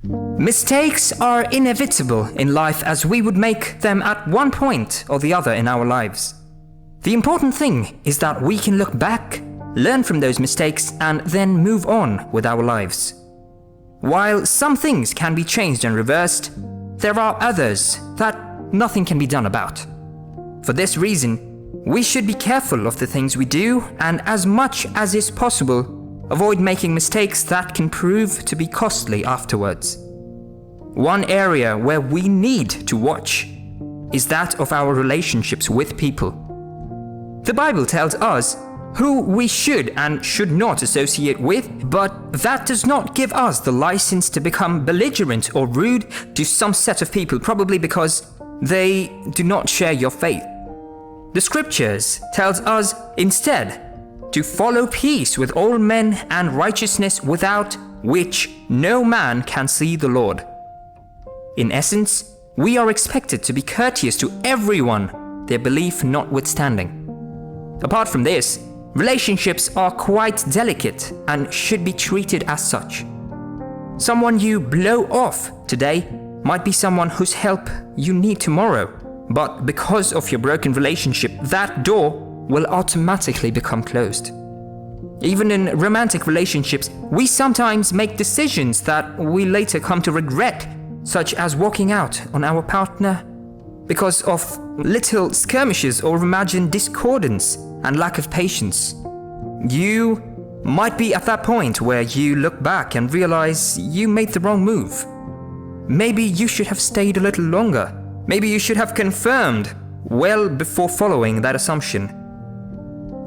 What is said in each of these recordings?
Mistakes are inevitable in life, as we would make them at one point or the other in our lives. The important thing is that we can look back, learn from those mistakes, and then move on with our lives. While some things can be changed and reversed, there are others that nothing can be done about. For this reason, we should be careful of the things we do, and as much as is possible, avoid making mistakes that can prove to be costly afterwards. One area where we need to watch is that of our relationships with people. The Bible tells us who we should and should not associate with, but that does not give us the license to become belligerent or rude to some set of people, probably because they do not share your faith. The scriptures tells us instead to follow peace with all men and righteousness, without which no man can see the Lord. In essence, we are expected to be courteous to everyone, their belief notwithstanding. Apart from this, relationships are quite delicate and should be treated as such. Someone you blow off today might be someone whose help you need tomorrow, but because of your broken relationship, that door will automatically become closed. Even in romantic relationships, we sometimes make decisions that we later come to regret, such as walking out on our partner because of little skirmishes or imagined discordance and lack of patience. You might be at that point where you look back and realize you made the wrong move. Maybe you should have stayed a little longer. Maybe you should have confirmed well before following that assumption.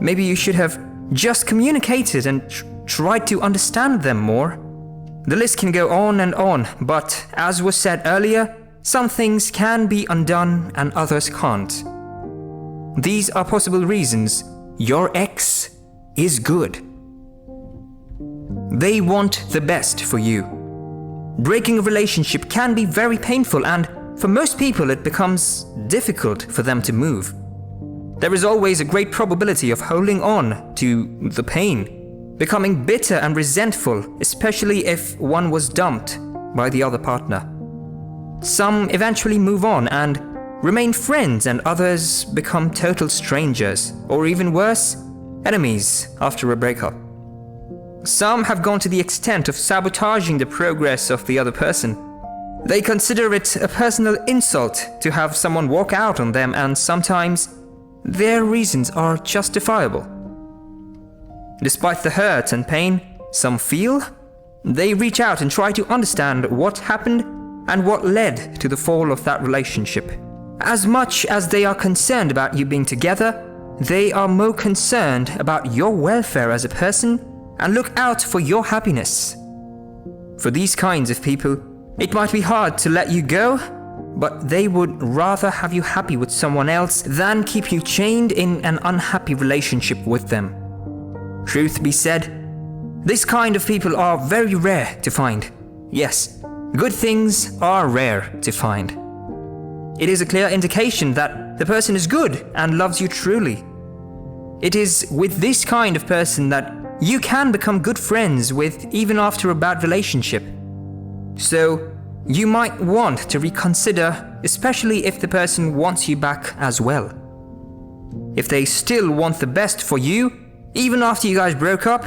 Maybe you should have just communicated and tried to understand them more. The list can go on, but as was said earlier, some things can be undone and others can't. These are possible reasons your ex is good. They want the best for you. Breaking a relationship can be very painful, and for most people it becomes difficult for them to move. There is always a great probability of holding on to the pain, becoming bitter and resentful, especially if one was dumped by the other partner. Some eventually move on and remain friends, and others become total strangers, or even worse, enemies after a breakup. Some have gone to the extent of sabotaging the progress of the other person. They consider it a personal insult to have someone walk out on them, and sometimes their reasons are justifiable. Despite the hurt and pain some feel, they reach out and try to understand what happened and what led to the fall of that relationship. As much as they are concerned about you being together, they are more concerned about your welfare as a person and look out for your happiness. For these kinds of people, it might be hard to let you go, but they would rather have you happy with someone else than keep you chained in an unhappy relationship with them. Truth be said, this kind of people are very rare to find. Yes, good things are rare to find. It is a clear indication that the person is good and loves you truly. It is with this kind of person that you can become good friends with even after a bad relationship. So, you might want to reconsider, especially if the person wants you back as well. If they still want the best for you, even after you guys broke up,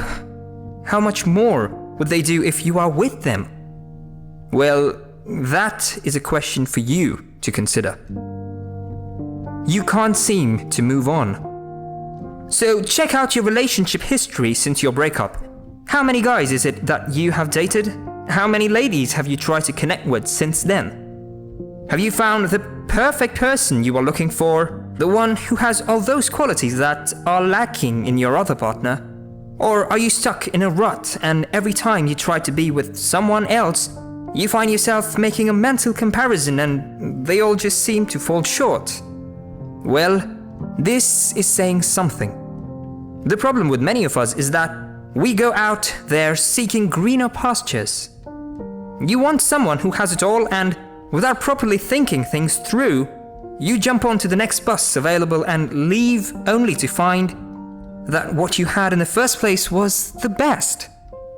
how much more would they do if you are with them? Well, that is a question for you to consider. You can't seem to move on. So check out your relationship history since your breakup. How many guys is it that you have dated? How many ladies have you tried to connect with since then? Have you found the perfect person you are looking for? The one who has all those qualities that are lacking in your other partner? Or are you stuck in a rut, and every time you try to be with someone else, you find yourself making a mental comparison and they all just seem to fall short? Well, this is saying something. The problem with many of us is that we go out there seeking greener pastures. You want someone who has it all, and without properly thinking things through, you jump onto the next bus available and leave only to find that what you had in the first place was the best.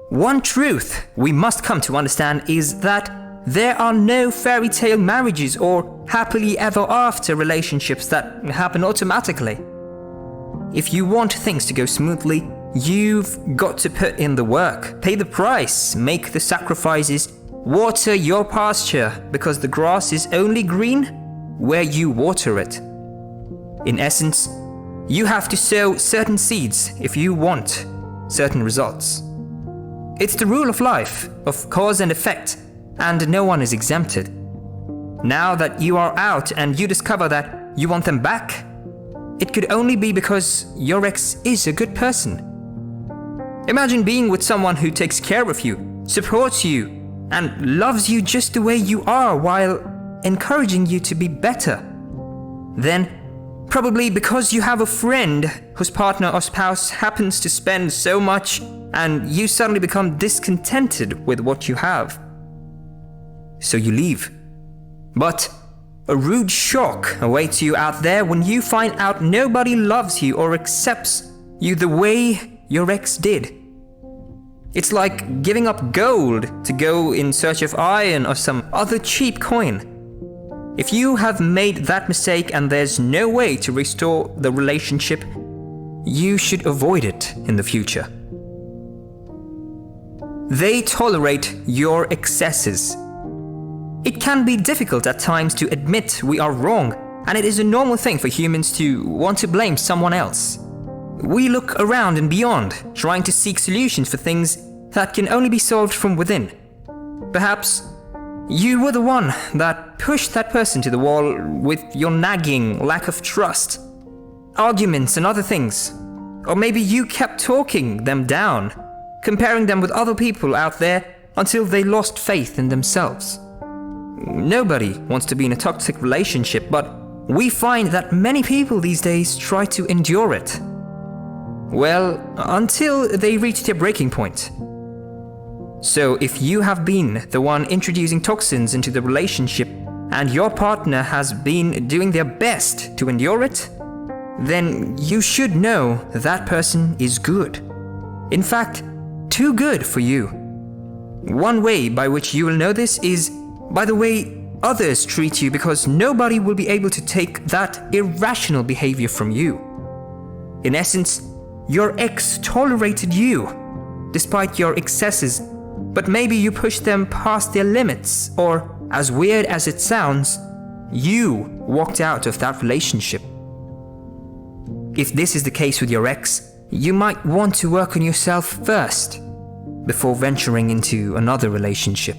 One truth we must come to understand is that there are no fairy tale marriages or happily ever after relationships that happen automatically. If you want things to go smoothly, you've got to put in the work, pay the price, make the sacrifices, water your pasture, because the grass is only green where you water it. In essence, you have to sow certain seeds if you want certain results. It's the rule of life, of cause and effect, and no one is exempted. Now that you are out and you discover that you want them back, it could only be because your ex is a good person. Imagine being with someone who takes care of you, supports you, and loves you just the way you are while encouraging you to be better. Then, probably because you have a friend whose partner or spouse happens to spend so much and you suddenly become discontented with what you have. So you leave. But a rude shock awaits you out there when you find out nobody loves you or accepts you the way your ex did. It's like giving up gold to go in search of iron or some other cheap coin. If you have made that mistake and there's no way to restore the relationship, you should avoid it in the future. They tolerate your excesses. It can be difficult at times to admit we are wrong, and it is a normal thing for humans to want to blame someone else. We look around and beyond, trying to seek solutions for things that can only be solved from within. Perhaps you were the one that pushed that person to the wall with your nagging lack of trust, arguments and other things. Or maybe you kept talking them down, comparing them with other people out there until they lost faith in themselves. Nobody wants to be in a toxic relationship, but we find that many people these days try to endure it. Well, until they reach their breaking point. So if you have been the one introducing toxins into the relationship and your partner has been doing their best to endure it, then you should know that person is good. In fact, too good for you. One way by which you will know this is by the way others treat you, because nobody will be able to take that irrational behavior from you. In essence, your ex tolerated you despite your excesses, but maybe you pushed them past their limits, or, as weird as it sounds, you walked out of that relationship. If this is the case with your ex, you might want to work on yourself first before venturing into another relationship.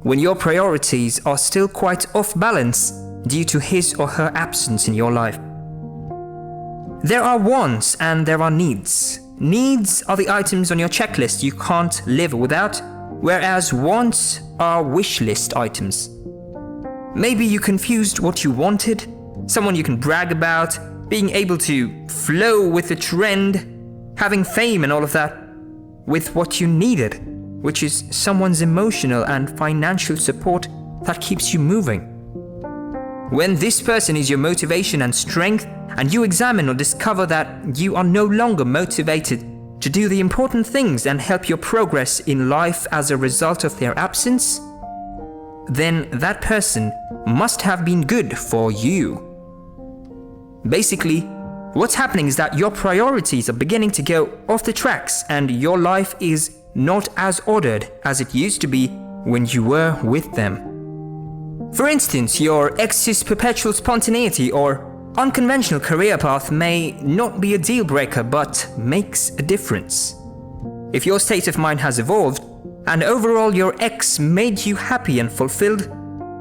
When your priorities are still quite off balance due to his or her absence in your life. There are wants and there are needs. Needs are the items on your checklist you can't live without, whereas wants are wish list items. Maybe you confused what you wanted, someone you can brag about, being able to flow with the trend, having fame and all of that, with what you needed, which is someone's emotional and financial support that keeps you moving. When this person is your motivation and strength, and you examine or discover that you are no longer motivated to do the important things and help your progress in life as a result of their absence, then that person must have been good for you. Basically, what's happening is that your priorities are beginning to go off the tracks and your life is not as ordered as it used to be when you were with them. For instance, your ex's perpetual spontaneity or unconventional career path may not be a deal breaker, but makes a difference. If your state of mind has evolved, and overall your ex made you happy and fulfilled,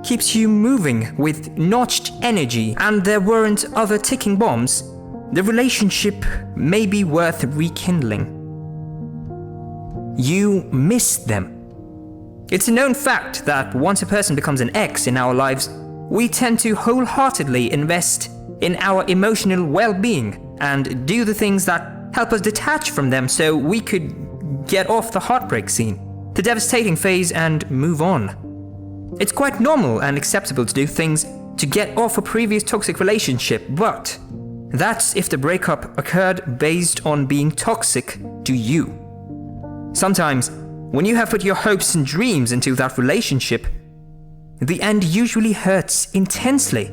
keeps you moving with notched energy, and there weren't other ticking bombs, the relationship may be worth rekindling. You miss them. It's a known fact that once a person becomes an ex in our lives, we tend to wholeheartedly invest in our emotional well-being and do the things that help us detach from them so we could get off the heartbreak scene, the devastating phase, and move on. It's quite normal and acceptable to do things to get off a previous toxic relationship, but that's if the breakup occurred based on being toxic to you. Sometimes When you have put your hopes and dreams into that relationship, the end usually hurts intensely,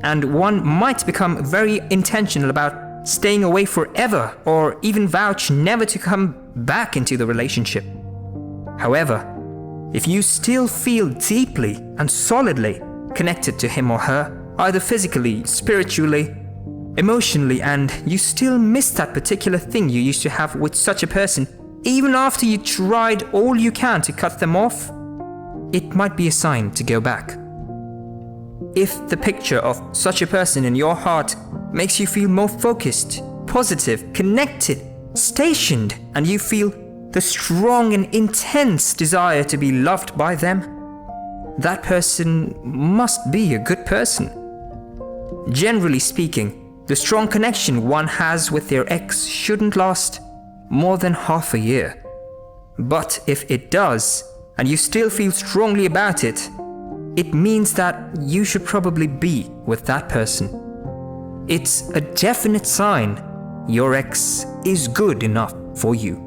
and one might become very intentional about staying away forever or even vouch never to come back into the relationship. However, if you still feel deeply and solidly connected to him or her, either physically, spiritually, emotionally, and you still miss that particular thing you used to have with such a person, even after you tried all you can to cut them off, it might be a sign to go back. If the picture of such a person in your heart makes you feel more focused, positive, connected, stationed, and you feel the strong and intense desire to be loved by them, that person must be a good person. Generally speaking, the strong connection one has with their ex shouldn't last more than half a year. But if it does, and you still feel strongly about it, it means that you should probably be with that person. It's a definite sign your ex is good enough for you.